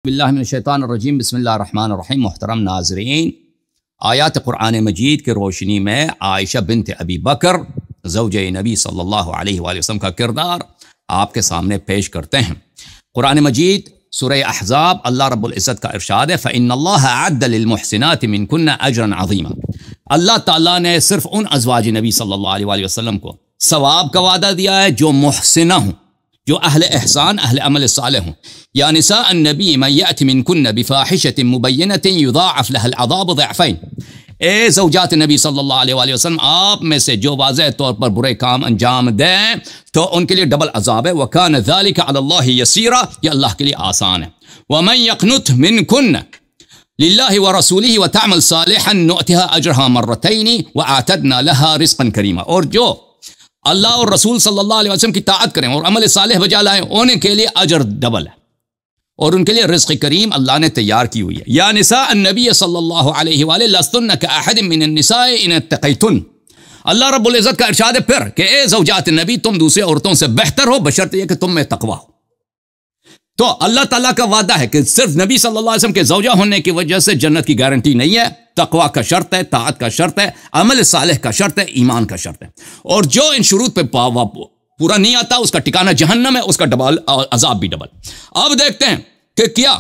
باللہ من الشیطان الرجیم بسم اللہ الرحمن الرحیم۔ محترم ناظرین، آیات قرآن مجید کی روشنی میں عائشہ بنت ابی بکر زوجہ نبی صلی اللہ علیہ وآلہ وسلم کا کردار آپ کے سامنے پیش کرتے ہیں۔ قرآن مجید سورہ احزاب اللہ رب العزت کا ارشاد ہے فَإِنَّ اللَّهَ أَعَدَّ لِلْمُحْسِنَاتِ مِنْكُنَّ أَجْرًا عَظِيمًا۔ اللہ تعالیٰ نے صرف ان ازواج نبی صلی اللہ علیہ وآلہ وسلم کو ثواب کا وعدہ دیا ہے جو محسنہ ہوں، جو اہل احسان اہل عمل صالح ہوں۔ یا نساء النبی من یأت منکن بفاحشة مبینة یضاعف لها العذاب ضعفین۔ اے زوجات نبی صلی اللہ علیہ وآلہ وسلم، آپ میں سے جو واضح طور پر برے کام انجام دیں تو ان کے لیے ڈبل عذاب ہے۔ وَكَانَ ذَلِكَ عَلَى اللَّهِ يَسِيرًا، یہ اللہ کے لیے آسان ہے۔ وَمَن يَقْنُتْ مِنكُنَّ لِلَّهِ وَرَسُولِهِ وَتَعْمَلْ صَالِحًا نُؤْتِهَا أَجْرَهَا مَرَّتَيْنِ وَأَعْتَدْنَا لَهَا رِزْقًا كَرِيمًا۔ اور جو اللہ اور رسول صلی اللہ علیہ وسلم کی طاعت کریں اور عمل صالح بجا لائیں، ان کے لیے اجر ڈبل ہے اور ان کے لیے رزق کریم اللہ نے تیار کی ہوئی ہے۔ یا نساء النبی صلی اللہ علیہ وآلہ لستن کأحد من النساء ان اتقیتن۔ اللہ رب العزت کا ارشاد ہے پھر کہ اے زوجات نبی، تم دوسرے عورتوں سے بہتر ہو بشرط یہ کہ تم میں تقوی ہو۔ تو اللہ تعالیٰ کا وعدہ ہے کہ صرف نبی صلی اللہ علیہ وسلم کے زوجہ ہونے کی وجہ سے جنت کی گارنٹی نہیں ہے، تقوی کا شرط ہے، طاعت کا شرط ہے، عمل صالح کا شرط ہے، ایمان کا شرط ہے۔ اور جو ان شروط پہ پورا نہیں آتا اس کا ٹھکانہ جہنم ہے، اس کا ڈبل عذاب بھی ڈبل۔ اب دیکھتے ہیں کہ کیا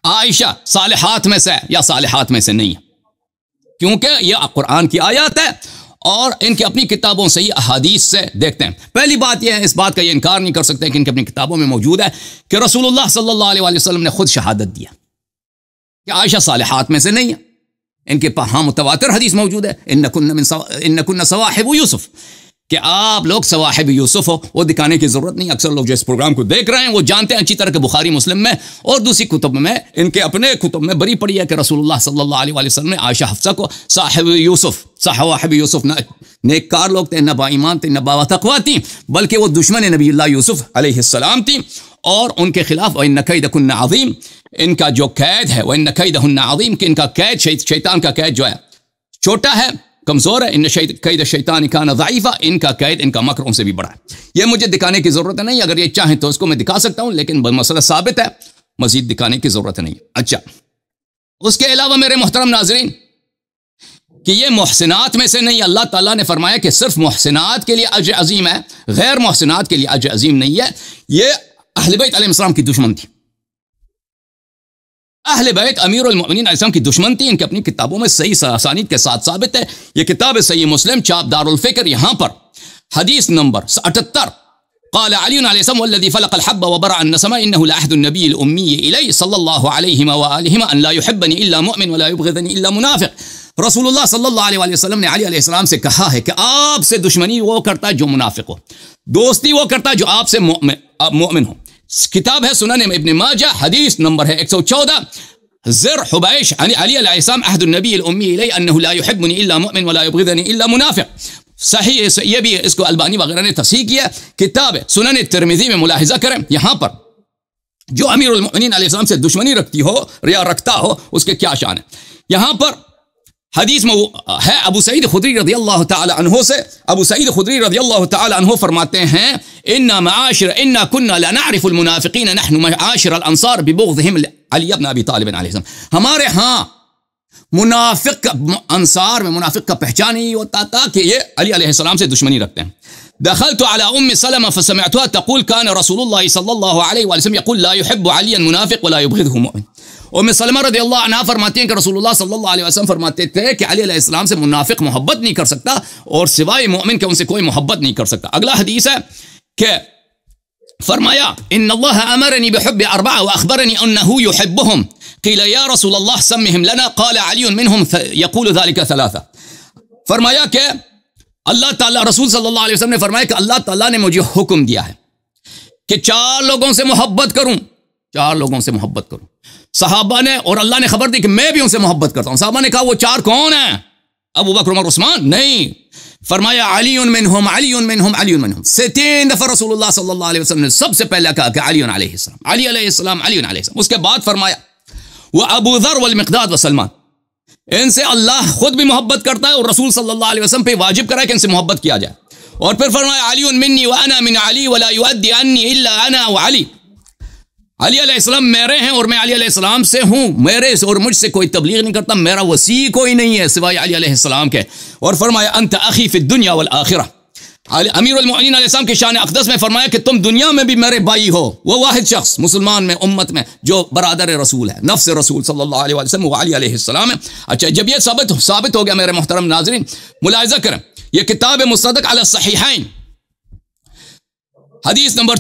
عائشہ صالحات میں سے یا صالحات میں سے نہیں ہے، کیونکہ یہ قرآن کی آیات ہے اور ان کی اپنی کتابوں سے یہ احادیث سے دیکھتے ہیں۔ پہلی بات یہ ہے، اس بات کا یہ انکار نہیں کر سکتے کہ ان کی اپنی کتابوں میں موجود ہے کہ رسول اللہ صلی اللہ علیہ وسلم نے خود شہادت دیا کہ عائشہ صالحات میں سے نہیں ہے۔ ان کے پاس متواتر حدیث موجود ہے انکن صواحب یوسف، کہ آپ لوگ صواحب یوسف ہو۔ وہ دکھانے کی ضرورت نہیں، اکثر لوگ جو اس پروگرام کو دیکھ رہے ہیں وہ جانتے ہیں اچھی طرح کہ بخاری مسلم میں اور دوسری کتب میں، ان کے اپنے کتب میں بری پڑی ہے کہ رسول اللہ صلی اللہ علیہ وسلم نے عائشہ حفصہ کو صاحب یوسف نہ نیک کار لوگ تھے، نہ با ایمان تھے، نہ با تقوی تھیں، بلکہ وہ دشمن نبی اللہ یوسف علیہ السلام تھیں اور ان کے خلاف وَإِنَّ كَيْدَكُنَّ عَظِيمٌ، ان کا جو قید ہے وَإِنَّ كَيْدَهُنَّ عَظِيمٌ، کہ ان کا قید شیطان کا قید جو ہے چھوٹا ہے، کمزور ہے۔ ان قید الشیطان کان ضعیفا، ان کا قید، ان کا مکر ان سے بھی بڑا ہے۔ یہ مجھے دکھانے کی ضرورت نہیں، اگر یہ چاہیں تو اس کو میں دکھا سکتا ہوں، لیکن مسئلہ ثابت ہے، مزید دکھانے کی ضرورت نہیں۔ اچھا، اس کے علاوہ میرے محترم ناظرین کہ یہ محسنات میں سے نہیں، اللہ تعالیٰ نے فرمایا کہ صرف محسنات کے لیے اجر عظیم ہے، غیر محسنات کے لیے اجر عظیم نہیں ہے۔ یہ اہل بیت علیہ السلام کی دشمن تھی، اہل بیت امیر المؤمنین علیہ السلام کی دشمن تھی، ان کی اپنی کتابوں میں صحیح اسانید کے ساتھ ثابت ہے۔ یہ کتاب صحیح مسلم چاپ دار الفکر، یہاں پر حدیث نمبر 78 قال علی علیہ السلام والذی فلق الحب وبرع النسمہ انہ لعہد النبی الامی الی صلی اللہ علیہ وآلہ ان لا يحبنی الا مؤمن ولا يبغضنی الا منافق۔ رسول اللہ صلی اللہ علیہ وسلم نے علی علیہ السلام سے کہا ہے کہ آپ سے دشمنی وہ کرتا ہے جو منافق ہو، دوستی وہ کرتا ہے جو آپ سے مومن ہو۔ کتاب ہے سنن ابن ماجہ، حدیث نمبر ہے 114 زر حبیش علی علیہ السلام عہد النبی الامی الی انہ لا يحبنی الا مؤمن ولا يبغضنی الا منافق۔ صحیح ہے، یہ بھی اس کو البانی وغیرہ نے تصحیح کیا۔ کتاب ہے سنن ترمذی میں ملاحظہ کریں، یہاں پر جو امیر المؤمنین علیہ السلام سے دشمنی رکھتی ہو یا رکھتا ہو اس کے کیا شان ہے۔ یہاں پر حدیث میں ہے ابو سعید خدری رضی اللہ تعالی عنہ سے، ابو سعید خدری رضی اللہ تعالی عنہ فرماتے ہیں انا كنا لا نعرف المنافقین نحن معاشر الانصار ببغضهم علی بن ابی طالب علیہ السلام۔ ہمارے ہاں منافق انصار میں منافق کا پہچان ہی ہوتا تھا کہ یہ علی علیہ السلام سے دشمنی رکھتے ہیں۔ دخلت على ام سلمہ فسمعتها تقول كان رسول الله صلی اللہ علیہ وسلم يقول لا يحب عليا منافق ولا يبغضه مؤمن۔ ام سلمہ رضی اللہ عنہ فرماتی ہیں کہ رسول اللہ صلی اللہ علیہ وسلم فرماتے تھے کہ علی علیہ السلام سے منافق محبت نہیں کر سکتا اور سوائے مومن کے ان سے کوئی محبت نہیں کر سکتا۔ اگلا حدیث ہے کہ فرمایا ان اللہ امرنی بحب اربعہ واخبرنی انہ یحبهم قیل یا رسول اللہ سمهم لنا قال علی منهم یقول ذلك ثلاثہ۔ فرمایا کہ اللہ تعالیٰ، رسول صلی اللہ علیہ وسلم نے فرمایا کہ اللہ تعالیٰ نے مجھے حکم دیا ہے کہ 4 لوگوں سے محبت کروں، 4 لوگوں سے محبت کروں۔ صحابہ نے اور اللہ نے خبر دی کہ میں بھی ان سے محبت کرتا ہوں۔ صحابہ نے کہا وہ 4 کون ہیں؟ ابو بکر عمر عثمان؟ نہیں، فرمایا علی منہم علی منہم علی منہم۔ 3 دفعہ رسول اللہ صلی اللہ علیہ وسلم نے سب سے پہلے کہا کہ علی علیہ السلام، علی علیہ السلام، علی علیہ السلام۔ اس کے بعد فرمایا وہ ابو ذر والمقداد وسلمان، ان سے اللہ خود بھی محبت کرتا ہے اور رسول صلی اللہ علیہ وسلم پہ واجب کرا ہے کہ ان سے محبت کیا جائے۔ اور پھر فرمایا علی منی وانا من علی ولا یؤدی عنی الا انا وعلی۔ علی علیہ السلام میرے ہیں اور میں علی علیہ السلام سے ہوں، میرے اور مجھ سے کوئی تبلیغ نہیں کرتا، میرا وسیع کوئی نہیں ہے سوائے علی علیہ السلام کے. اور فرمایا انت اخی فی الدنیا والآخرہ. امیر المؤمنین علیہ السلام کی شان اقدس میں فرمایا کہ تم دنیا میں بھی میرے بھائی ہو. وہ واحد شخص مسلمان میں امت میں جو برادر رسول ہے، نفس رسول صلی اللہ علیہ وسلم وہ علی علیہ السلام ہے. اچھا جب یہ ثابت ہو گیا میرے محترم ناظرین، ملاحظہ کریں یہ کتاب مصدق علی الصحیحین، حدیث نمبر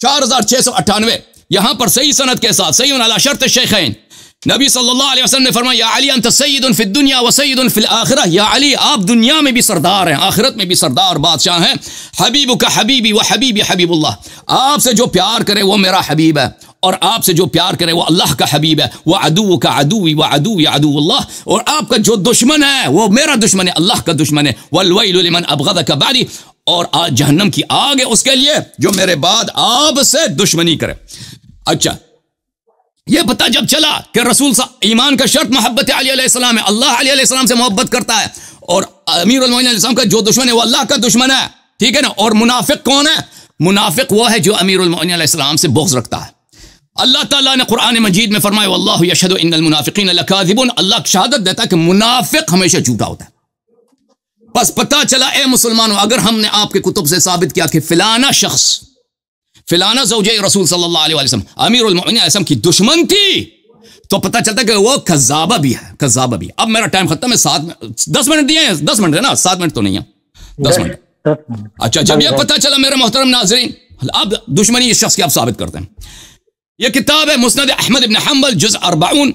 4698، یہاں پر صحیح سند کے ساتھ، صحیح علی شرط الشیخین، نبی صلی اللہ علیہ وسلم نے فرمایا یا علی انت سید فی الدنیا و سید فی الآخرہ. یا علی آپ دنیا میں بھی سردار ہیں، آخرت میں بھی سردار بادشاہ ہیں. حبیبک حبیبی و حبیبی حبیب اللہ. آپ سے جو پیار کرے وہ میرا حبیب ہے، اور آپ سے جو پیار کرے وہ اللہ کا حبیب ہے. وہ عدو کا عدوی و عدوی عدو اللہ. اور آپ کا جو دشمن ہے وہ میرا دشمن ہے، اللہ کا دشمن ہے. والویل لمن ابغضک بعدی. اور جہنم کی آگ ہے اس کے لیے جو میرے بعد آپ سے دشمنی کرے. اچھا یہ پتہ جب چلا کہ رسول ایمان کا شرط محبت علی علیہ السلام ہے، اللہ علی علیہ السلام سے محبت کرتا ہے، اور امیر المومنین علیہ السلام کا جو دشمن ہے وہ اللہ کا دشمن ہے، ٹھیک ہے نا. اور منافق کون ہے؟ منافق وہ ہے جو امیر المومنین علیہ السلام سے بغض رکھتا ہے. اللہ تعالیٰ نے قرآن مجید میں فرمایا واللہ یشہد ان المنافقین لکاذبون. اللہ شہادت دیتا ہے کہ منافق ہمیشہ جھوٹا ہوتا ہے. بس پتہ چلا اے مسلمانوں، اگر ہم نے آپ کے کتب سے ثابت کیا کہ فلانا شخص، فلانا زوجہ رسول صلی اللہ علیہ وسلم امیر المؤمنین علیہ السلام کی دشمن تھی، تو پتہ چلتا کہ وہ کذابہ بھی ہے، کذابہ بھی ہے. اب میرا ٹائم ختم ہے، 10 منٹ دیے ہیں، 10 منٹ ہے نا، 7 منٹ تو نہیں ہے، 10 منٹ. اچھا جب یہ پتہ چلا میرے محترم ناظرین، اب دشمنی اس شخص کی آپ ثابت کرتے ہیں. یہ کتاب ہے مسند احمد بن حنبل جزء 40،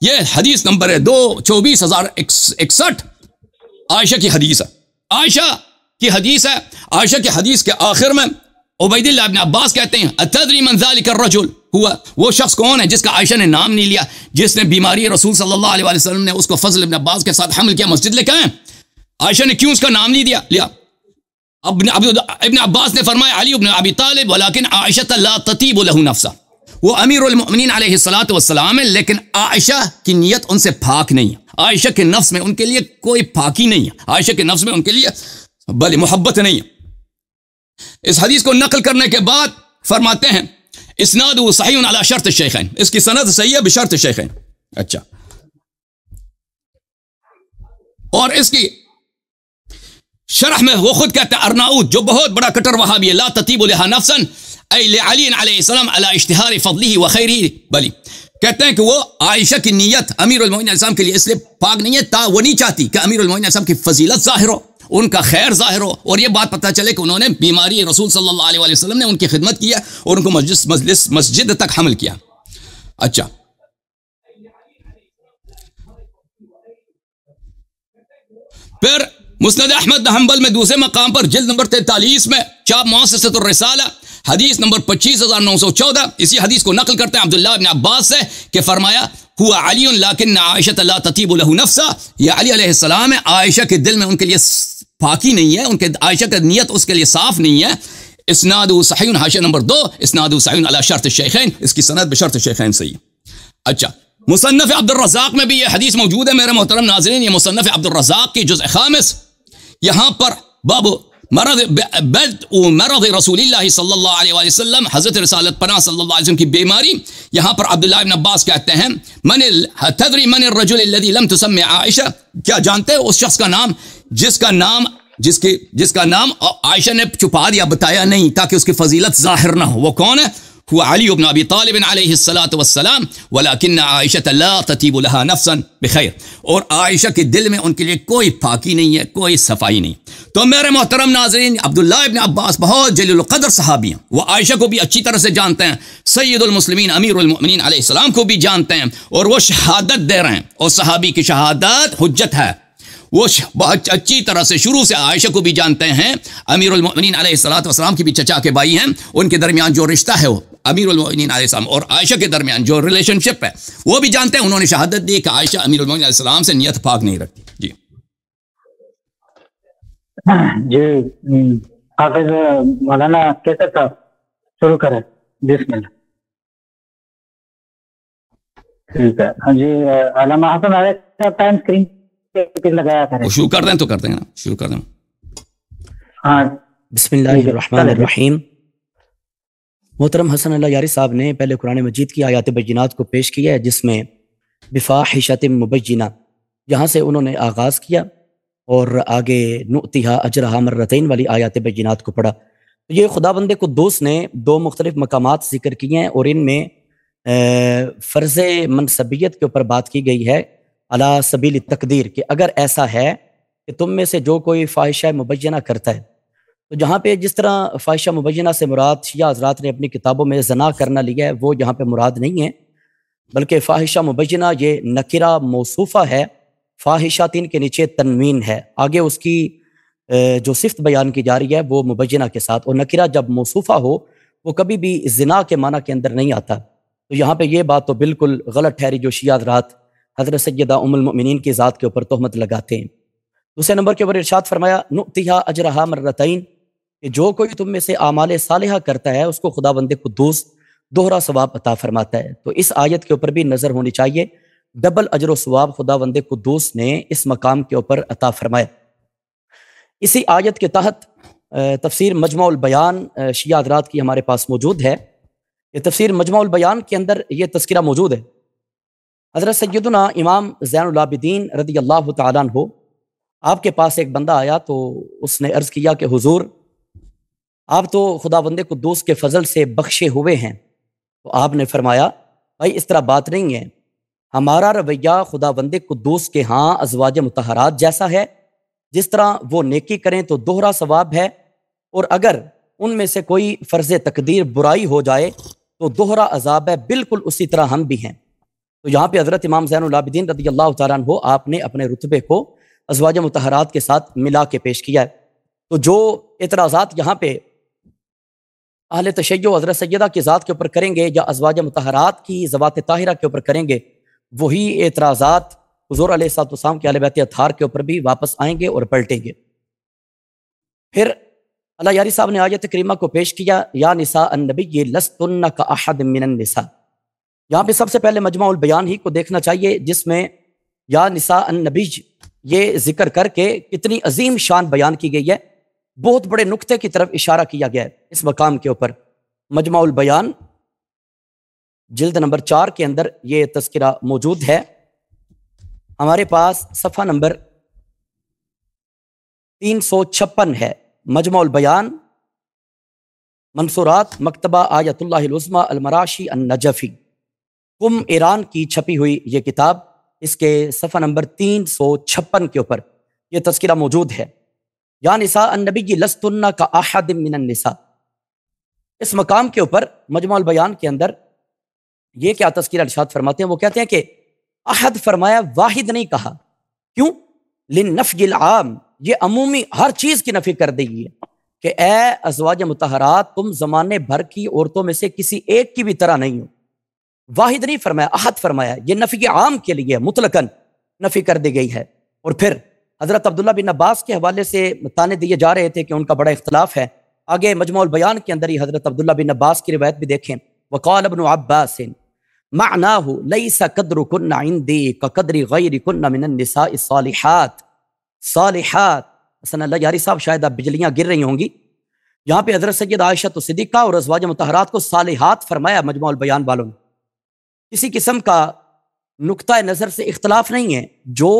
یہ حدیث نمبر ہے 24061. عائشہ کی حدیث ہے، عائشہ کی حدیث ہے. عائشہ کی حدیث کے آخر میں عبید اللہ ابن عباس کہتے ہیں اتدری من ذلک الرجل ہوا، وہ شخص کون ہے جس کا عائشہ نے نام نہیں لیا، جس نے بیماری رسول صلی اللہ علیہ وسلم نے اس کو فضل ابن عباس کے ساتھ حمل کیا، مسجد لے کے آئے، عائشہ نے کیوں اس کا نام نہیں لیا؟ ابن عباس نے فرمایا علی ابن ابی طالب ولیکن عائشہ لا تطیب له نفسا. وہ امیر المؤمنین علیہ الصلوۃ والسلام ہے، لیکن عائشہ کی نیت ان سے پاک نہیں ہے، عائشہ کے نفس میں ان کے لیے کوئی پاکی نہیں ہے، عائشہ کے نفس میں ان کے لیے بھلی محبت نہیں ہے. اس حدیث کو نقل کرنے کے بعد فرماتے ہیں اسناد صحیح علی شرط الشیخین، اس کی سند صحیح ہے بشرط الشیخین. اچھا اور اس کی شرح میں وہ خود کہتے ہیں ارناؤت جو بہت بڑا کٹر وہابی ہے، لا تطیب لها نفسا ای لعلی علیہ السلام علی اشتہار فضلہ و خیرہ، بلی کہتے ہیں کہ وہ عائشہ کی نیت امیر المؤمنین علیہ السلام کے لیے اس لیے پاک نہیں ہے تا وہ نہیں چاہتی کہ امیر المؤمنین علیہ السلام کی فضیلت ظاہر ہو، ان کا خیر ظاہر ہو، اور یہ بات پتہ چلے کہ انہوں نے بیماری رسول صلی اللہ علیہ وسلم نے ان کی خدمت کیا اور ان کو مسجد تک حمل کیا. اچھا پھر مسند احمد حنبل میں دوسرے مقام پر جلد نمبر 43 میں چاپ مؤسسۃ الرسالہ حدیث نمبر 25914 اسی حدیث کو نقل کرتے ہیں عبداللہ ابن عباس سے کہ فرمایا ہوا علی لیکن عائشہ لا تطیب له نفسا. یہ علی علیہ السلام ہے، عائشہ کے دل میں ان کے لیے پاکی نہیں ہے، ان کے عائشہ کا نیت اس کے لیے صاف نہیں ہے. اسناد صحیح حاشیہ نمبر 2 اسناد صحیح علی شرط الشیخین، اس کی سند بشرط الشیخین صحیح. اچھا مصنف عبد الرزاق میں بھی یہ حدیث موجود ہے میرے محترم ناظرین. یہ مصنف عبد الرزاق کی جزء 5 یہاں پر باب مرض رسول اللہ صلی اللہ علیہ وسلم، حضرت رسالت پناہ صلی اللہ علیہ وسلم کی بیماری. یہاں پر عبداللہ ابن عباس کہتے ہیں تدری من الرجل الذي لم تسمى عائشہ، کیا جانتے ہو اس شخص کا نام جس کا نام عائشہ نے چھپا دیا، بتایا نہیں تاکہ اس کی فضیلت ظاہر نہ ہو. وہ کون ہے؟ هو علی بن ابی طالب علیہ الصلاۃ والسلام ولکن عائشہ لا تطیب لها نفسا بخیر. اور عائشہ کے دل میں ان کے لیے کوئی پاکی نہیں ہے، کوئی صفائی نہیں. تو میرے محترم ناظرین عبداللہ ابن عباس بہت جلیل القدر صحابی ہیں، وہ عائشہ کو بھی اچھی طرح سے جانتے ہیں، سید المسلمین امیر المؤمنین علیہ السلام کو بھی جانتے ہیں، اور وہ شہادت دے رہے ہیں، اور صحابی کی شہادت حجت ہے. وہ بہت اچھی طرح سے شروع سے عائشہ کو بھی جانتے ہیں، امیر المؤمنین علیہ الصلوۃ والسلام کی بھی چچا کے بھائی ہیں، ان کے درمیان جو رشتہ ہے وہ امیر المؤمنین علیہ السلام اور عائشہ کے درمیان جو ریلیشن شپ ہے وہ بھی جانتے ہیں. انہوں نے شہادت دی کہ عائشہ امیر المؤمنین علیہ السلام سے نیت پاک نہیں رکھتی. جی حافظ مولانا کیسے صاحب شروع کریں؟ بسم اللہ. ٹھیک ہے. ہاں جی علامہ حسن آئے ٹائم اسکرین لگایا کریں. شروع کر دیں تو کرتے ہیں نا، شروع کر دیں. ہاں بسم اللہ الرحمن الرحیم. محترم حسن اللہ یاری صاحب نے پہلے قرآن مجید کی آیات بینات کو پیش کیا ہے، جس میں بفاحشۃ مبینہ یہاں سے انہوں نے آغاز کیا اور آگے نؤتیہا اجرہا مرتین والی آیات بینات کو پڑھا۔ یہ خداوند قدوس نے دو مختلف مقامات ذکر کیے ہیں اور ان میں فرض منصبیت کے اوپر بات کی گئی ہے علی سبیل التقدیر، کہ اگر ایسا ہے کہ تم میں سے جو کوئی فاحشہ مبینہ کرتا ہے، تو جہاں پہ جس طرح فاحشہ مبینہ سے مراد شیعہ حضرات نے اپنی کتابوں میں زنا کرنا لیا ہے، وہ یہاں پہ مراد نہیں ہے، بلکہ فاحشہ مبینہ یہ نکرہ موصوفہ ہے، فاحشاتین کے نیچے تنوین ہے، آگے اس کی جو صفت بیان کی جا رہی ہے وہ مبینہ کے ساتھ، اور نکرہ جب موصوفہ ہو وہ کبھی بھی زنا کے معنی کے اندر نہیں آتا۔ تو یہاں پہ یہ بات تو بالکل غلط ٹھہری جو شیعہ حضرات حضرت سیدہ ام المؤمنین کی ذات کے اوپر تہمت لگاتے ہیں۔ دوسرے نمبر کے اوپر ارشاد فرمایا نؤتیہا اجرہا مرتین، کہ جو کوئی تم میں سے اعمال صالحہ کرتا ہے اس کو خداوند قدوس دوہرا ثواب عطا فرماتا ہے۔ تو اس آیت کے اوپر بھی نظر ہونی چاہیے، ڈبل اجر و ثواب خداوند قدوس نے اس مقام کے اوپر عطا فرمایا۔ اسی آیت کے تحت تفسیر مجمع البیان شیعہ حضرات کی ہمارے پاس موجود ہے۔ یہ تفسیر مجمع البیان کے اندر یہ تذکرہ موجود ہے۔ حضرت سیدنا امام زین العابدین رضی اللہ تعالیٰ عنہ، آپ کے پاس ایک بندہ آیا تو اس نے عرض کیا کہ حضور آپ تو خداوند قدوس کے فضل سے بخشے ہوئے ہیں۔ تو آپ نے فرمایا بھائی اس طرح بات نہیں ہے، ہمارا رویہ خداوند قدوس کے ہاں ازواج مطہرات جیسا ہے، جس طرح وہ نیکی کریں تو دوہرا ثواب ہے، اور اگر ان میں سے کوئی فرض تقدیر برائی ہو جائے تو دوہرا عذاب ہے، بالکل اسی طرح ہم بھی ہیں۔ تو یہاں پہ حضرت امام زین العابدین رضی اللہ تعالیٰ عنہ آپ نے اپنے رتبے کو ازواج مطہرات کے ساتھ ملا کے پیش کیا ہے۔ تو جو اعتراضات یہاں پہ اہل تشیع حضرت سیدہ کی ذات کے اوپر کریں گے یا ازواج مطہرات کی ذوات طاہرہ کے اوپر کریں گے، وہی اعتراضات حضور علیہ الصلوۃ والسلام کے اہل بیت اطہار کے اوپر بھی واپس آئیں گے اور پلٹیں گے۔ پھر اللہ یاری صاحب نے آیت کریمہ کو پیش کیا یا نساء النبی لستن کاحد من النساء۔ یہاں پہ سب سے پہلے مجمع البیان ہی کو دیکھنا چاہیے، جس میں یا نساء النبی یہ ذکر کر کے کتنی عظیم شان بیان کی گئی ہے، بہت بڑے نقطے کی طرف اشارہ کیا گیا ہے اس مقام کے اوپر۔ مجمع البیان جلد نمبر 4 کے اندر یہ تذکرہ موجود ہے، ہمارے پاس صفحہ نمبر 356 ہے۔ مجمع البیان منصورات مکتبہ آیت اللہ العظمیٰ المراشی النجفی، قم ایران کی چھپی ہوئی یہ کتاب، اس کے صفحہ نمبر 356 کے اوپر یہ تذکرہ موجود ہے۔ یا نساء النبی لستن کاحد من النساء، اس مقام کے اوپر مجمع البیان کے اندر یہ کیا تذکرہ ارشاد فرماتے ہیں؟ وہ کہتے ہیں کہ احد فرمایا، واحد نہیں کہا، کیوں؟ للنفی العام، یہ عمومی ہر چیز کی نفی کر دی ہے کہ اے ازواج مطہرات تم زمانے بھر کی عورتوں میں سے کسی ایک کی بھی طرح نہیں ہو۔ واحد نہیں فرمایا، احد فرمایا، یہ نفی عام کے لیے مطلقاً نفی کر دی گئی ہے۔ اور پھر حضرت عبداللہ بن عباس کے حوالے سے تانے دیے جا رہے تھے کہ ان کا بڑا اختلاف ہے، آگے مجمع البیان کے اندر ہی حضرت عبداللہ بن عباس کی روایت بھی دیکھیں، وقال ابن عباس معناہ لیس قدرکن عندی کقدر غیرکن من النساء الصالحات۔ صالحات، حسن اللہ یاری صاحب شاید اب بجلیاں گر رہی ہوں گی، یہاں پہ حضرت سید عائشہ صدیقہ اور ازواج مطہرات کو صالحات فرمایا مجمع البیان والوں نے۔ کسی قسم کا نقطہ نظر سے اختلاف نہیں ہے، جو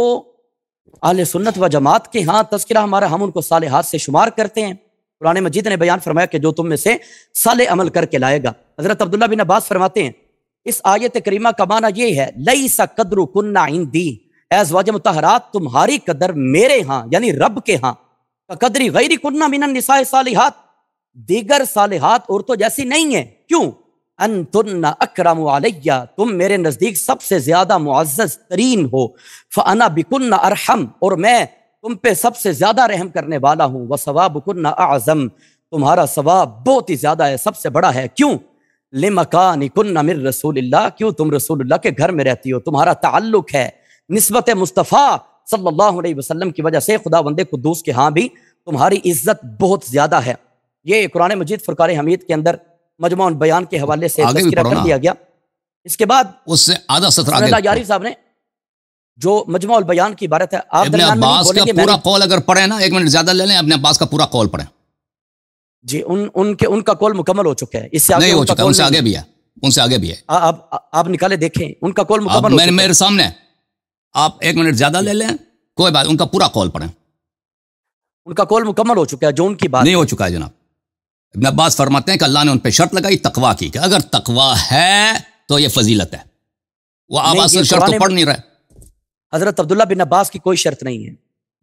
اہل سنت و جماعت کے ہاں تذکرہ ہمارا، ہم ان کو صالحات سے شمار کرتے ہیں۔ قرآن مجید نے بیان فرمایا کہ جو تم میں سے صالح عمل کر کے لائے گا۔ حضرت عبداللہ بن عباس فرماتے ہیں اس آیت کریمہ کا معنی یہ ہے لیس قدرکن عندی، اے ازواج مطہرات تمہاری قدر میرے ہاں یعنی رب کے ہاں، قدر غیرکن من النساء الصالحات، دیگر صالحات عورتوں جیسی نہیں ہے۔ کیوں؟ انتن اکرم علیہ، تم میرے نزدیک سب سے زیادہ معزز ترین ہو، فانا بکن ارحم، اور میں تم پہ سب سے زیادہ رحم کرنے والا ہوں، وثوابکن اعظم، تمہارا ثواب بہت ہی زیادہ ہے، سب سے بڑا ہے۔ کیوں؟ لمکانکن من رسول اللہ، کیوں تم رسول اللہ کے گھر میں رہتی ہو، تمہارا تعلق ہے نسبت مصطفیٰ صلی اللہ علیہ وسلم کی وجہ سے خداوند قدوس کے ہاں بھی تمہاری عزت بہت زیادہ ہے۔ یہ قرآن مجید فرقان حمید کے اندر مجمع البیان کے حوالے سے تذکرہ کر دیا گیا۔ اس کے بعد اس سے آدھا سطر اللہ یاری صاحب نے جو مجمع البیان کی عبارت ہے، آپ ابن عباس کا پورا قول اگر پڑھیں نا، 1 منٹ زیادہ لے لیں، ابن عباس کا پورا قول پڑھیں، جی ان کا قول مکمل ہو چکا ہے، اس سے آگے نہیں ہو ان کا چکا، ان قول سے نہیں آگے ہے۔ بھی ہے، ان سے آگے بھی ہے۔ آپ نکالے دیکھیں، ان کا قول مکمل ہو چکا ہے۔ میرے سامنے ہے، آپ 1 منٹ زیادہ لے لیں، کوئی بات، ان کا پورا قول پڑھیں۔ ان کا قول مکمل ہو چکا ہے جو ان کی بات نہیں ہو چکا ہے جناب۔ ابن عباس فرماتے ہیں کہ اللہ نے ان پہ شرط لگائی تقویٰ کی، کہ اگر تقویٰ ہے تو یہ فضیلت ہے۔ وہ آپ نہیں، اصل یہ شرط تو قرآن پڑھ نہیں رہے۔ حضرت عبداللہ بن عباس کی کوئی شرط نہیں ہے،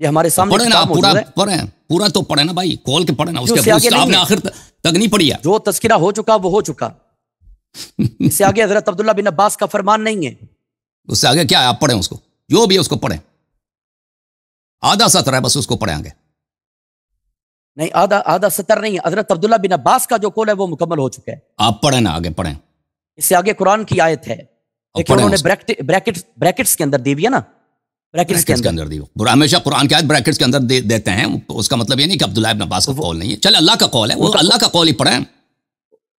یہ ہمارے سامنے پڑھیں نا، کتاب آپ پورا موجود ہے۔ پڑھیں، پورا تو پڑھیں نا بھائی، کھول کے پڑھیں نا، اس جو کے اس سے آگے آپ نہیں نے ہے۔ آخر تک نہیں پڑھی ہے۔ جو تذکرہ ہو چکا وہ ہو چکا، اس سے آگے حضرت عبداللہ بن عباس کا فرمان نہیں ہے۔ اس سے آگے کیا ہے، آپ پڑھیں اس کو، جو بھی ہے اس کو پڑھیں، آدھا سطر ہے بس، اس کو پڑھیں آگے۔ نہیں، آدھا سطر نہیں ہے، حضرت عبداللہ بن عباس کا جو قول ہے وہ مکمل ہو چکا ہے۔ آپ پڑھیں نا، آگے پڑھیں، اس سے آگے قرآن کی آیت ہے، لیکن پڑھیں انہوں اس نے بریکٹس کے اندر دی بھی ہے نا، بریکٹس کے اندر۔ دی ہمیشہ قرآن کی آیت بریکٹس کے اندر دیتے ہیں، اس کا مطلب یہ نہیں کہ عبداللہ ابن عباس کا قول نہیں ہے۔ چلے اللہ کا قول ہے، وہ اللہ کا قول ہی پڑھیں،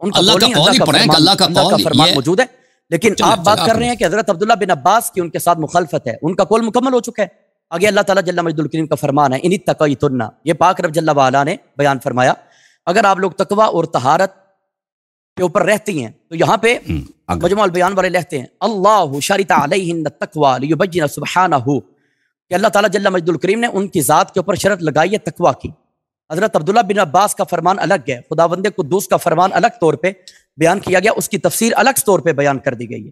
اللہ کا قول ہی پڑھیں کہ اللہ کا قول فرمان موجود ہے۔ لیکن چلے، آپ بات چلے، کر آپ رہے ہیں کہ حضرت عبداللہ بن عباس کی ان کے ساتھ مخالفت ہے، ان کا قول مکمل ہو چکا ہے۔ آگے اللہ تعالیٰ جل مجد الکریم کا فرمان ہے، ان اتقیتن، یہ پاک رب جل وعلا نے بیان فرمایا، اگر آپ لوگ تقوی اور طہارت کے اوپر رہتی ہیں تو یہاں پہ مجموع البیان والے لکھتے ہیں اللہ شرط علیہن التقوی لیبین سبحانہ، کہ اللہ تعالیٰ جل مجد الکریم نے ان کی ذات کے اوپر شرط لگائی ہے تقوی کی۔ حضرت عبداللہ بن عباس کا فرمان الگ ہے، خداوند قدوس کا فرمان الگ طور پہ بیان کیا گیا، اس کی تفسیر الگ طور پہ بیان کر دی گئی ہے۔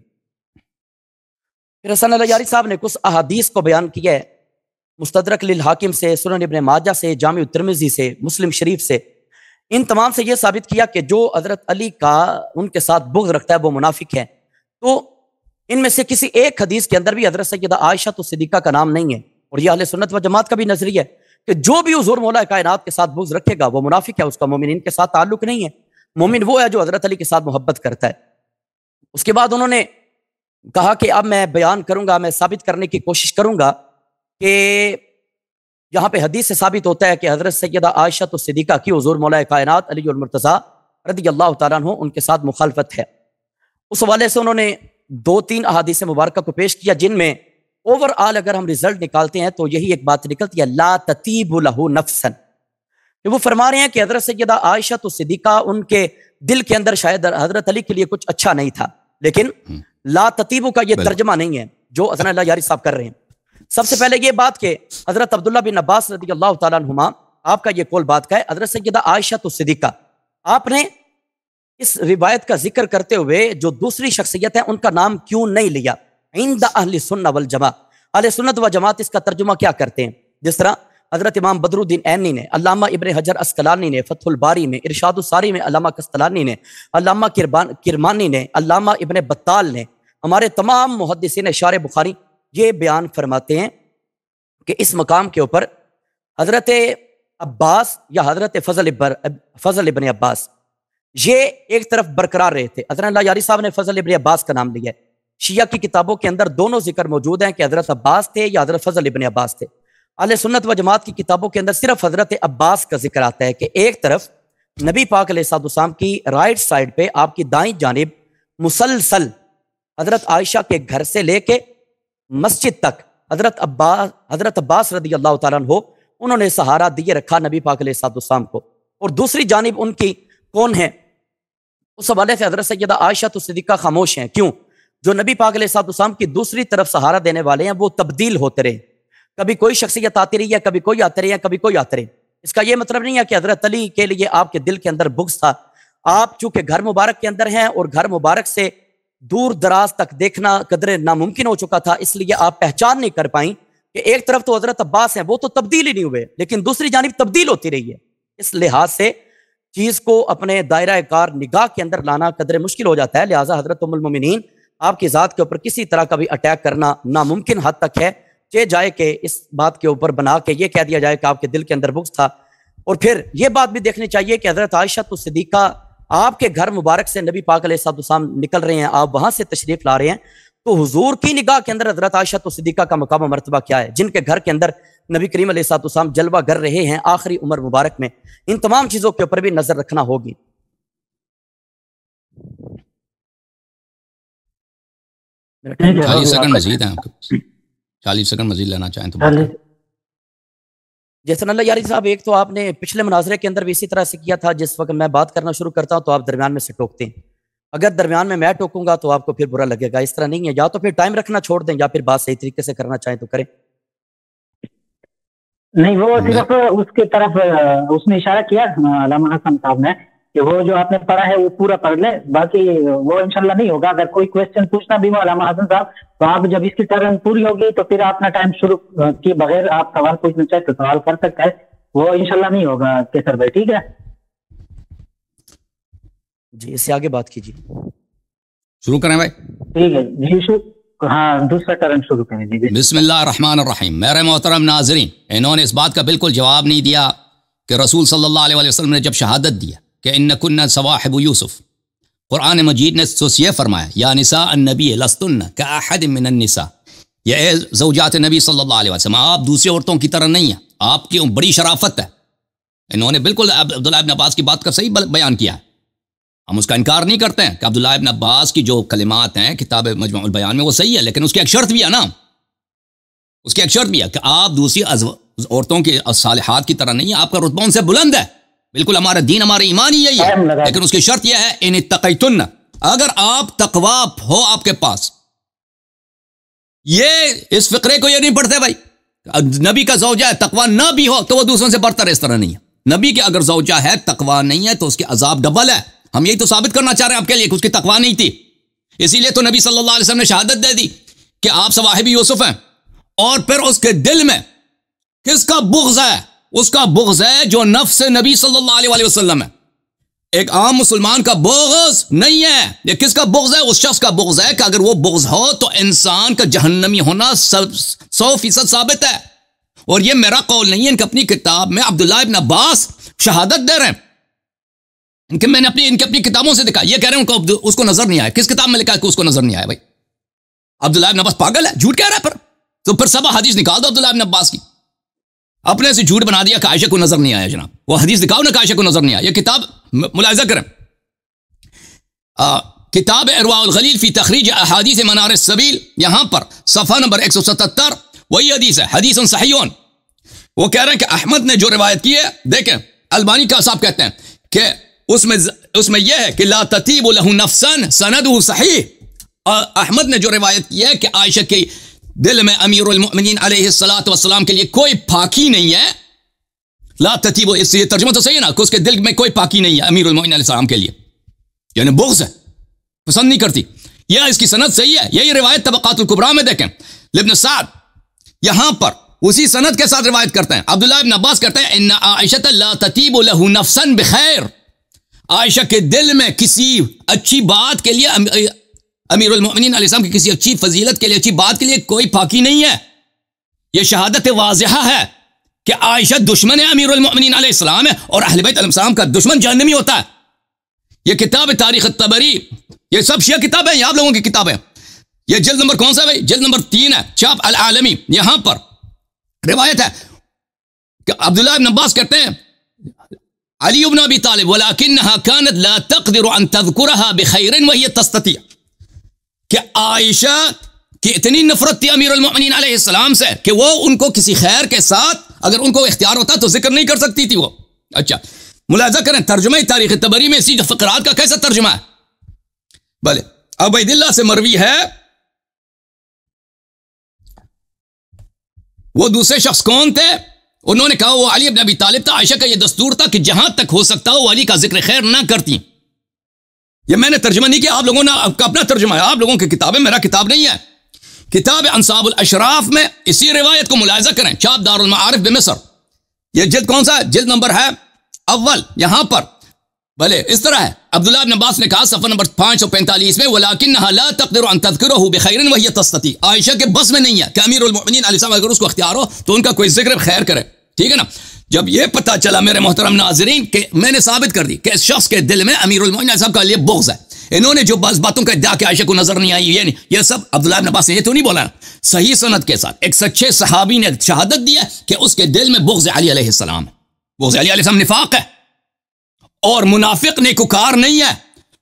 پھر حسن الیاری صاحب نے کچھ احادیث کو بیان کیا ہے، مستدرک للحاکم سے، سنن ابن ماجہ سے، جامع الترمذی سے، مسلم شریف سے، ان تمام سے یہ ثابت کیا کہ جو حضرت علی کا ان کے ساتھ بغض رکھتا ہے وہ منافق ہے۔ تو ان میں سے کسی ایک حدیث کے اندر بھی حضرت سیدہ عائشہ صدیقہ کا نام نہیں ہے، اور یہ اہل سنت و جماعت کا بھی نظریہ ہے کہ جو بھی حضور مولا کائنات کے ساتھ بغض رکھے گا وہ منافق ہے، اس کا مومنین کے ساتھ تعلق نہیں ہے۔ مومن وہ ہے جو حضرت علی کے ساتھ محبت کرتا ہے۔ اس کے بعد انہوں نے کہا کہ اب میں بیان کروں گا، میں ثابت کرنے کی کوشش کروں گا کہ یہاں پہ حدیث سے ثابت ہوتا ہے کہ حضرت سیدہ عائشہ صدیقہ کی حضور مولا کائنات علی المرتضیٰ رضی اللہ تعالیٰ عنہ ان کے ساتھ مخالفت ہے۔ اس حوالے سے انہوں نے 2-3 احادیث مبارکہ کو پیش کیا، جن میں اوور آل اگر ہم ریزلٹ نکالتے ہیں تو یہی ایک بات نکلتی ہے، لا تطیب لہ نفسا، کہ وہ فرما رہے ہیں کہ حضرت سیدہ عائشہ صدیقہ ان کے دل کے اندر شاید حضرت علی کے لیے کچھ اچھا نہیں تھا، لیکن لا تطیب کا یہ ترجمہ نہیں ہے جو حسن اللہ یاری صاحب کر رہے ہیں۔ سب سے پہلے یہ بات کہ حضرت عبداللہ بن عباس رضی اللہ تعالیٰ عنہما، آپ کا یہ قول بات کا ہے، حضرت سیدہ عائشہ صدیقہ، آپ نے اس روایت کا ذکر کرتے ہوئے جو دوسری شخصیت ہے ان کا نام کیوں نہیں لیا؟ عند اہل سنہ والجماعت، اہل سنت و جماعت اس کا ترجمہ کیا کرتے ہیں؟ جس طرح حضرت امام بدر الدین عینی نے، علامہ ابن حجر اسقلانی نے فتح الباری میں، ارشاد الساری میں علامہ قسطلانی نے، علامہ کرمانی نے، علامہ ابن بطال نے، ہمارے تمام محدثین اشعار بخاری یہ بیان فرماتے ہیں کہ اس مقام کے اوپر حضرت عباس یا حضرت فضل ابن عباس یہ ایک طرف برقرار رہے تھے۔ حضرت اللہ یاری صاحب نے فضل ابن عباس کا نام لیا ہے، شیعہ کی کتابوں کے اندر دونوں ذکر موجود ہیں کہ حضرت عباس تھے یا حضرت فضل ابن عباس تھے۔ اہل سنت و جماعت کی کتابوں کے اندر صرف حضرت عباس کا ذکر آتا ہے کہ ایک طرف نبی پاک علیہ السلام کی رائٹ سائڈ پہ آپ کی دائیں جانب مسلسل حضرت عائشہ کے گھر سے لے کے مسجد تک حضرت عباس رضی اللہ تعالیٰ عنہ انہوں نے سہارا دیے رکھا نبی پاک علیہ السلام کو، اور دوسری جانب ان کی کون ہے؟ اس حوالے سے حضرت سیدہ عائشہ صدیقہ خاموش ہیں۔ کیوں؟ جو نبی پاک علیہ السلام کی دوسری طرف سہارا دینے والے ہیں وہ تبدیل ہوتے رہے، کبھی کوئی شخصیت آتی رہی ہے، کبھی کوئی آتے رہی ہے، کبھی کوئی آتے رہے۔ اس کا یہ مطلب نہیں ہے کہ حضرت علی کے لیے آپ کے دل کے اندر بغض تھا، آپ چونکہ گھر مبارک کے اندر ہیں اور گھر مبارک سے دور دراز تک دیکھنا قدر ناممکن ہو چکا تھا، اس لیے آپ پہچان نہیں کر پائیں کہ ایک طرف تو حضرت عباس ہیں، وہ تو تبدیل ہی نہیں ہوئے، لیکن دوسری جانب تبدیل ہوتی رہی ہے۔ اس لحاظ سے چیز کو اپنے دائرہ کار نگاہ کے اندر لانا قدر مشکل ہو جاتا ہے، لہٰذا حضرت ام المومنین آپ کی ذات کے اوپر کسی طرح کا بھی اٹیک کرنا ناممکن حد تک ہے، چاہے جائے کہ اس بات کے اوپر بنا کے یہ کہہ دیا جائے کہ آپ کے دل کے اندر بغض تھا۔ اور پھر یہ بات بھی دیکھنی چاہیے کہ حضرت عائشہ صدیقہ آپ کے گھر مبارک سے نبی پاک علیہ السلام نکل رہے ہیں، آپ وہاں سے تشریف لا رہے ہیں، تو حضور کی نگاہ کے اندر حضرت عائشہ صدیقہ کا مقام و مرتبہ کیا ہے، جن کے گھر کے اندر نبی کریم علیہ السلام جلوہ گر رہے ہیں آخری عمر مبارک میں؟ ان تمام چیزوں کے اوپر بھی نظر رکھنا ہوگی۔ 40 سیکنڈ مزید ہیں آپ کے پاس، 40 سیکنڈ مزید لینا چاہیں تو جیسن اللہ یاری صاحب، ایک تو آپ نے پچھلے مناظرے کے اندر بھی اسی طرح سے کیا تھا، جس وقت میں بات کرنا شروع کرتا ہوں تو آپ درمیان میں سے ٹوکتے ہیں. اگر درمیان میں ٹوکوں گا تو آپ کو پھر برا لگے گا. اس طرح نہیں ہے، یا تو پھر ٹائم رکھنا چھوڑ دیں یا پھر بات صحیح طریقے سے کرنا چاہیں تو کریں. نہیں، وہ صرف اس کی طرف اس نے اشارہ کیا علامہ حسن صاحب نے کہ وہ جو آپ نے پڑھا ہے وہ پورا پڑھ لے، باقی وہ انشاءاللہ نہیں ہوگا. اگر کوئی کوشچن پوچھنا بھی ہو علامہ حسن صاحب تو آپ جب اس کی ٹرن پوری ہوگی تو پھر اپنا ٹائم شروع کیے بغیر آپ سوال پوچھنا چاہے تو سوال کر سکتا ہے. وہ انشاءاللہ نہیں ہوگا کیسر بھائی، ٹھیک ہے جی. اس سے آگے بات کیجیے. شروع کریں بھائی؟ ٹھیک ہے جی. ہاں، دوسرا ٹرن شروع کریں جی. بسم اللہ الرحمن الرحیم. میرے محترم ناظرین، انہوں نے اس بات کا بالکل جواب نہیں دیا کہ رسول صلی اللہ علیہ وسلم نے جب شہادت دیا کہ ان کننا صواحب یوسف، قرآن مجید نے تو یہ فرمایا یا نساء النبی لستن کاحد من النساء، یہ اے زوجات نبی صلی اللہ علیہ وسلم، آپ دوسری عورتوں کی طرح نہیں ہیں، آپ کی بڑی شرافت ہے. انہوں نے بالکل عبداللہ ابن عباس کی بات کا صحیح بیان کیا ہے. ہم اس کا انکار نہیں کرتے ہیں کہ عبداللہ ابن عباس کی جو کلمات ہیں کتاب مجموع البیان میں وہ صحیح ہے، لیکن اس کی ایک شرط بھی ہے نا، اس کی ایک شرط بھی ہے کہ آپ دوسری عورتوں کی صالحات کی طرح نہیں ہیں، آپ کا رتبہ ان سے بلند ہے. بالکل ہمارا دین، ہمارا ایمان ہی یہی ہے، لیکن اس کی شرط یہ ہے ان اتقیتن، اگر آپ تقوی ہو آپ کے پاس. یہ اس فقرے کو یہ نہیں پڑھتے بھائی، نبی کا زوجہ ہے تقوی نہ بھی ہو تو وہ دوسروں سے برتر، اس طرح نہیں ہے. نبی کے اگر زوجہ ہے تقوی نہیں ہے تو اس کے عذاب ڈبل ہے. ہم یہی تو ثابت کرنا چاہ رہے ہیں آپ کے لیے کہ اس کی تقوی نہیں تھی، اسی لیے تو نبی صلی اللہ علیہ وسلم نے شہادت دے دی کہ آپ صواحب یوسف ہیں. اور پھر اس کے دل میں کس کا بغض ہے؟ اس کا بغض ہے جو نفس نبی صلی اللہ علیہ وسلم ہے. ایک عام مسلمان کا بغض نہیں ہے. یہ کس کا بغض ہے؟ اس شخص کا بغض ہے کہ اگر وہ بغض ہو تو انسان کا جہنمی ہونا 100% ثابت ہے. اور یہ میرا قول نہیں ہے، ان کی اپنی کتاب میں عبداللہ ابن عباس شہادت دے رہے ہیں کہ میں نے ان کی اپنی کتابوں سے دکھا. یہ کہہ رہے ہیں اس کو نظر نہیں آیا. کس کتاب میں لکھا ہے کہ اس کو نظر نہیں آیا؟ بھائی عبداللہ ابن عباس پاگل ہے، جھوٹ کہہ رہا ہے. تو پھر سب حدیث نکال دو عبداللہ ابن عباس کی. اپنے سے جھوٹ بنا دیا کہ عائشہ کو نظر نہیں آیا. جناب وہ حدیث دکھاؤ نا کہ عائشہ کو نظر نہیں آیا. یہ کتاب ملاحظہ کریں، کتاب ارواء الغلیل فی تخریج احادیث منار السبیل، یہاں پر صفحہ نمبر 177 وہی حدیث ہے، حدیث صحیحون. وہ کہہ رہے ہیں کہ احمد نے جو روایت کی ہے، دیکھیں البانی کا صاحب کہتے ہیں کہ اس میں یہ ہے کہ لا تطیب له نفسا سندہ صحیح. احمد نے جو روایت کی ہے کہ عائشہ کے دل میں امیر المؤمنین علیہ الصلوۃ والسلام کے لیے کوئی پاکی نہیں ہے. لا تطیب، اس یہ ترجمہ تو صحیح ہے نا کہ اس کے دل میں کوئی پاکی نہیں ہے امیر المؤمنین علیہ السلام کے لیے، یعنی بغض ہے، پسند نہیں کرتی. یہ اس کی سند صحیح ہے. یہی روایت طبقات الکبریٰ میں دیکھیں، ابن سعد یہاں پر اسی سند کے ساتھ روایت کرتے ہیں. عبداللہ ابن عباس کہتے ہیں ان عائشہ لا تطیب له نفسا بخیر، عائشہ کے دل میں کسی اچھی بات کے لیے، امیر المؤمنین علیہ السلام کی کسی اچھی فضیلت کے لیے، اچھی بات کے لیے کوئی پاکی نہیں ہے. یہ شہادت واضحہ ہے کہ عائشہ دشمن امیر المؤمنین علیہ السلام ہے اور اہل بیت علیہ السلام کا دشمن جہنمی ہوتا ہے. یہ کتاب تاریخ الطبری، یہ سب شیعہ کتابیں ہیں، آپ لوگوں کی کتابیں. یہ جلد نمبر کون سا ہے بھائی؟ جلد نمبر 3 ہے، چھاپ العالمی. یہاں پر روایت ہے کہ عبداللہ ابن عباس کہتے ہیں علی بن ابی طالب ولکنها كانت لا تقدر ان تذكرها بخير وهي تستطيع، کہ عائشہ کی اتنی نفرت تھی امیر المؤمنین علیہ السلام سے کہ وہ ان کو کسی خیر کے ساتھ اگر ان کو اختیار ہوتا تو ذکر نہیں کر سکتی تھی وہ. اچھا ملاحظہ کریں ترجمہ تاریخ طبری میں اسی فقرات کا کیسا ترجمہ ہے. بھلے عبید اللہ سے مروی ہے، وہ دوسرے شخص کون تھے؟ انہوں نے کہا وہ علی ابن ابی طالب تھا. عائشہ کا یہ دستور تھا کہ جہاں تک ہو سکتا ہو وہ علی کا ذکر خیر نہ کرتی. یہ میں نے ترجمہ نہیں کیا، آپ لوگوں نے آپ کا اپنا ترجمہ ہے، آپ لوگوں کی کتاب ہے، میرا کتاب نہیں ہے. کتاب انصاب الاشراف میں اسی روایت کو ملاحظہ کریں، چھاپ دار المعارف بمصر. یہ جلد کون سا ہے؟ جلد نمبر ہے اول. یہاں پر بھلے اس طرح ہے، عبداللہ ابن عباس نے کہا صفحہ نمبر 545 میں وَلَكِنَّهَا لَا تَقْدِرُ أَن تَذْكِرَهُ بِخَيْرٍ وَهِيَ تَسْتَطِيعُ، عائشہ کے بس میں نہیں ہے کہ امیر المؤمنین علیہ السلام اگر اس کو اختیار ہو تو ان کا کوئی ذکر خیر کرے. ٹھیک ہے نا. جب یہ پتہ چلا میرے محترم ناظرین کہ میں نے ثابت کر دی کہ اس شخص کے دل میں امیر المؤمنین علیہ السلام کا لیے بغض ہے. انہوں نے جو بعض باتوں کا ادعا کہ عائشہ کو نظر نہیں آئی، یہ سب عبداللہ ابن عباس نے یہ تو نہیں بولا، صحیح سند کے ساتھ ایک سچے صحابی نے شہادت دی ہے کہ اس کے دل میں بغض علی علیہ السلام ہے. بغض علی علیہ السلام نفاق ہے اور منافق نیکوکار نہیں ہے.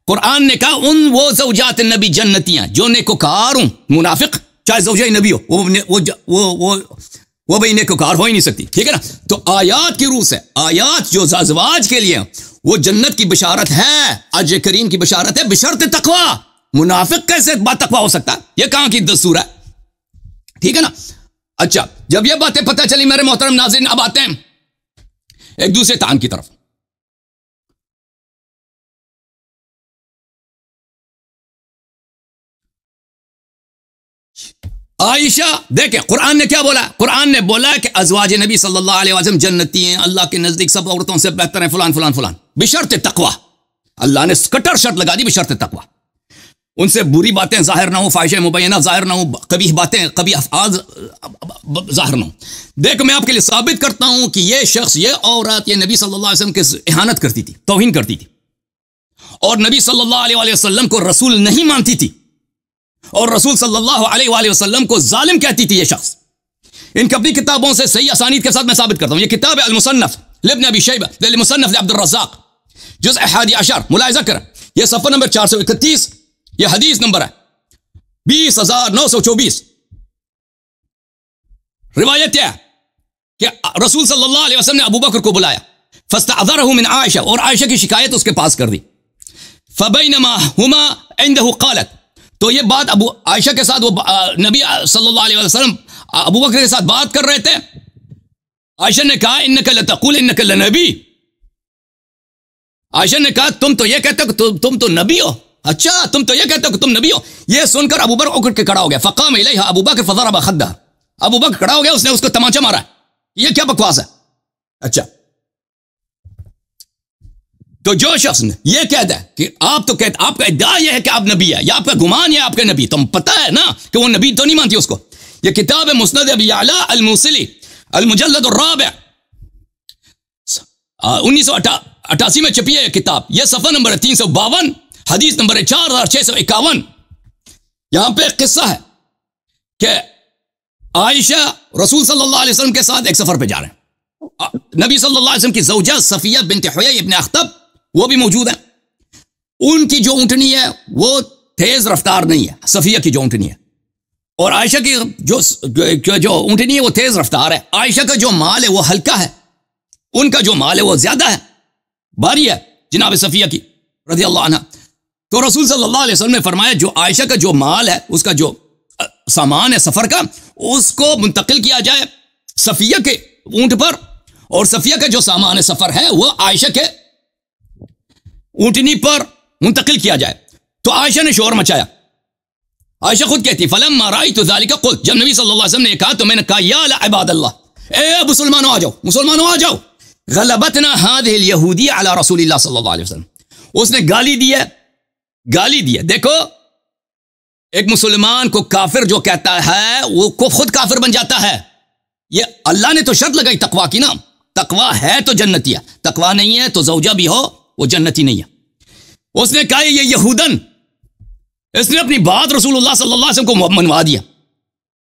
قرآن نے کہا ان وہ زوجات النبی جنتی ہیں جو نیکوکار ہوں. منافق چاہے زوجہ نبی ہو وہ بھائی نیکوکار ہو ہی نہیں سکتی. ٹھیک ہے نا. تو آیات کی روح سے آیات جو ازواج کے لیے وہ جنت کی بشارت ہے, اجر کریم کی بشارت ہے بشرط تقوی. منافق کیسے بات تقوی ہو سکتا ہے؟ یہ کہاں کی دستور ہے؟ ٹھیک ہے نا. اچھا, جب یہ باتیں پتہ چلی میرے محترم ناظرین, اب آتے ہیں ایک دوسرے تعان کی طرف. عائشہ دیکھیں قرآن نے کیا بولا. قرآن نے بولا کہ ازواج نبی صلی اللہ علیہ وسلم جنتی ہیں, اللہ کے نزدیک سب عورتوں سے بہتر ہیں, فلان فلان فلان, بشرط تقوی. اللہ نے کٹر شرط لگا دی, بشرط تقوی. ان سے بری باتیں ظاہر نہ ہو, فاحشہ مبینہ ظاہر نہ ہو, قبیح باتیں قبیح افعال ظاہر نہ ہو. دیکھ میں آپ کے لیے ثابت کرتا ہوں کہ یہ شخص, یہ عورت, یہ نبی صلی اللہ علیہ وسلم کے اہانت کرتی تھی, توہین کرتی تھی, اور نبی صلی اللہ علیہ وسلم کو رسول نہیں مانتی تھی, اور رسول صلی اللہ علیہ وآلہ وسلم کو ظالم کہتی تھی یہ شخص. ان کی اپنی کتابوں سے صحیح اسانید کے ساتھ میں ثابت کرتا ہوں. یہ کتاب ہے المصنف لابن ابی شیبہ, المصنف لعبد الرزاق, جزء 11, ملاحظہ کریں, یہ صفحہ نمبر 431, یہ حدیث نمبر ہے 20,924. روایت ہے کہ رسول صلی اللہ علیہ وسلم نے ابو بکر کو بلایا, فاستعذرہ من عائشہ, اور عائشہ کی شکایت اس کے پاس کر دی. فبینما ہما عنده قالت, تو یہ بات ابو عائشہ کے ساتھ, وہ نبی صلی اللہ علیہ وسلم ابو بکر کے ساتھ بات کر رہے تھے. عائشہ نے کہا انک لتقول انک لنبی. عائشہ نے کہا تم تو یہ کہتے ہو کہ تم تو نبی ہو. اچھا, تم تو یہ کہتے ہو کہ تم نبی ہو. یہ سن کر ابو بکر اکڑ کے کھڑا ہو گیا. فقام الیہا ابو بکر فضرب خدہ. ابو بکر کھڑا ہو گیا, اس نے اس کو تمانچہ مارا. یہ کیا بکواس ہے؟ اچھا, تو جو شخص نے یہ کہتا ہے کہ آپ تو کہتے, آپ کا ادعا یہ ہے کہ آپ نبی ہے, یا آپ کا گمان ہے آپ کے نبی, تم پتہ ہے نا کہ وہ نبی تو نہیں مانتی اس کو. یہ کتاب ہے مسند ابی یعلا الموصلی المجلد الرابع, 1988 میں چھپی ہے یہ کتاب. یہ صفحہ نمبر 352, حدیث نمبر 4651. یہاں پہ ایک قصہ ہے کہ عائشہ رسول صلی اللہ علیہ وسلم کے ساتھ ایک سفر پہ جا رہے ہیں. نبی صلی اللہ علیہ وسلم کی زوجہ صفیہ بنت حیی ابن اخطب وہ بھی موجود ہیں. ان کی جو اونٹنی ہے وہ تیز رفتار نہیں ہے, صفیہ کی جو اونٹنی ہے, اور عائشہ کی جو اونٹنی ہے وہ تیز رفتار ہے. عائشہ کا جو مال ہے وہ ہلکا ہے, ان کا جو مال ہے وہ زیادہ ہے, بھاری ہے جناب صفیہ کی رضی اللہ عنہ. تو رسول صلی اللہ علیہ وسلم نے فرمایا جو عائشہ کا جو مال ہے, اس کا جو سامان ہے سفر کا, اس کو منتقل کیا جائے صفیہ کے اونٹ پر, اور صفیہ کا جو سامان ہے سفر ہے وہ عائشہ کے اونٹنی پر منتقل کیا جائے. تو عائشہ نے شور مچایا. عائشہ خود کہتی فلما رأيت ذلك قلت, جب نبی صلی اللہ علیہ وسلم نے کہا تو میں نے کہا یا عباد اللہ, اے مسلمانوں آ جاؤ, مسلمانوں آ جاؤ, غلبتنا هذه اليهودية على رسول اللہ صلی اللہ علیہ وسلم. اس نے گالی دی ہے, گالی دی ہے. دیکھو ایک مسلمان کو کافر جو کہتا ہے وہ کو خود کافر بن جاتا ہے. یہ اللہ نے تو شرط لگائی تقوی کی نا, تقوی ہے تو جنتی ہے, تقوی نہیں ہے تو زوجہ بھی ہو وہ جنتی نہیں ہے. اس نے کہا یہ یہودن, اس نے اپنی بات رسول اللہ صلی اللہ علیہ وسلم کو منوا دیا.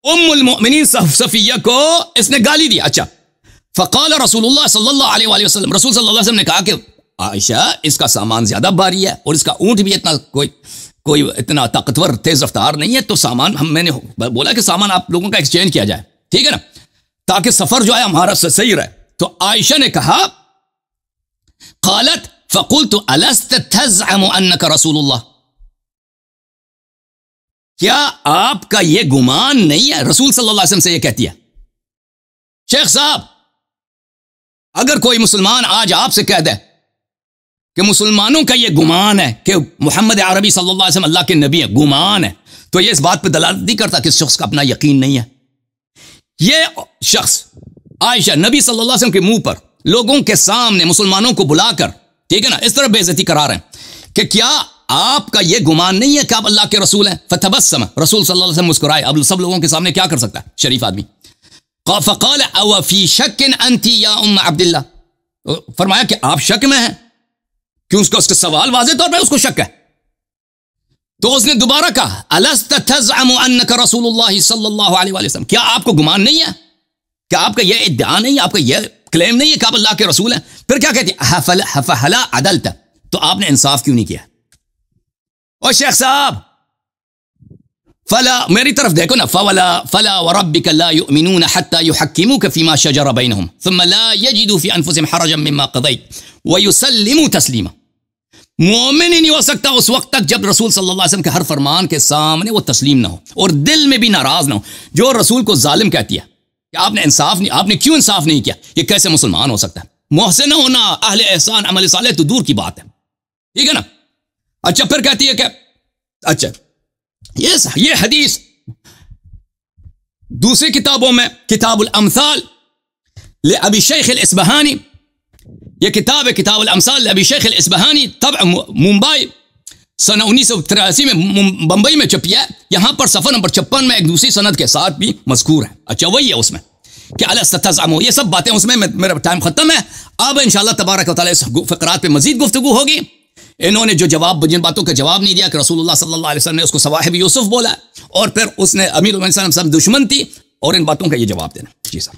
ام المؤمنین صفیہ کو اس نے گالی دیا. اچھا, فقال رسول اللہ صلی اللہ علیہ وآلہ وسلم, رسول صلی اللہ علیہ وسلم نے کہا کہ عائشہ اس کا سامان زیادہ بھاری ہے, اور اس کا اونٹ بھی اتنا کوئی اتنا طاقتور تیز رفتار نہیں ہے, تو سامان میں نے بولا کہ سامان آپ لوگوں کا ایکسچینج کیا جائے, ٹھیک ہے نا, تاکہ سفر جو ہے ہمارا صحیح رہے. تو عائشہ نے کہا قالت فقلت الست تزعم انك رسول اللہ, کیا آپ کا یہ گمان نہیں ہے, رسول صلی اللہ علیہ وسلم سے یہ کہتی ہے. شیخ صاحب اگر کوئی مسلمان آج آپ سے کہہ دے کہ مسلمانوں کا یہ گمان ہے کہ محمد عربی صلی اللہ علیہ وسلم اللہ کے نبی ہے, گمان ہے, تو یہ اس بات پہ دلالت نہیں کرتا کہ اس شخص کا اپنا یقین نہیں ہے. یہ شخص عائشہ نبی صلی اللہ علیہ وسلم کے منہ پر لوگوں کے سامنے مسلمانوں کو بلا کر, ٹھیک ہے نا, اس طرح بے عزتی کرا رہے ہیں کہ کیا آپ کا یہ گمان نہیں ہے کہ آپ اللہ کے رسول ہیں. فتبسم, رسول صلی اللہ علیہ وسلم مسکرائے. اب سب لوگوں کے سامنے کیا کر سکتا ہے شریف آدمی. فقال او فی شک انت یا ام عبداللہ, فرمایا کہ آپ شک میں ہیں, کیوں اس کا سوال واضح طور پہ اس کو شک ہے. تو اس نے دوبارہ کہا الست تزعم انک رسول اللہ صلی اللہ علیہ وآلہ وسلم, کیا آپ کو گمان نہیں ہے, کیا آپ کا یہ ادعا نہیں ہے, آپ کا یہ کلیم نہیں ہے کہ آپ اللہ کے رسول ہیں. پھر کیا کہتی ہے فلا عدلت, تو آپ نے انصاف کیوں نہیں کیا. اور شیخ صاحب فلا میری طرف دیکھو نا, فلا وربک لا یؤمنون حتی یحکموک فیما شجر بینہم ثم لا یجدوا فی انفسہم حرجا مما قضیت ویسلموا تسلیما. مومن ہی نہیں ہو سکتا اس وقت تک جب رسول صلی اللہ علیہ وسلم کے ہر فرمان کے سامنے وہ تسلیم نہ ہو اور دل میں بھی ناراض نہ ہو. جو رسول کو ظالم کہتی ہے کہ آپ نے انصاف نہیں, آپ نے کیوں انصاف نہیں کیا, یہ کیسے مسلمان ہو سکتا ہے؟ محسن ہونا, اہل احسان, عمل صالح تو دور کی بات ہے, ٹھیک ہے نا. اچھا پھر کہتی ہے کہ اچھا یہ حدیث دوسری کتابوں میں کتاب الامثال لابی شیخ الاصبہانی, یہ کتاب ہے کتاب الامثال لابی شیخ الاصبہانی, طبع ممبئی سن 1983 میں بمبئی میں چھپی ہے. یہاں پر صفحہ نمبر 56 میں ایک دوسری سند کے ساتھ بھی مذکور ہے. اچھا وہی ہے اس میں کہ الست تزعموا, یہ سب باتیں اس میں, میرا ٹائم ختم ہے. اب انشاءاللہ تبارک و تعالی اس فقرات پہ مزید گفتگو ہوگی. انہوں نے جو جواب, جن باتوں کا جواب نہیں دیا کہ رسول اللہ صلی اللہ علیہ وسلم نے اس کو صواحب یوسف بولا اور پھر اس نے امیر المؤمنین صلی اللہ علیہ وسلم دشمن تھی, اور ان باتوں کا یہ جواب دینا. جی صاحب.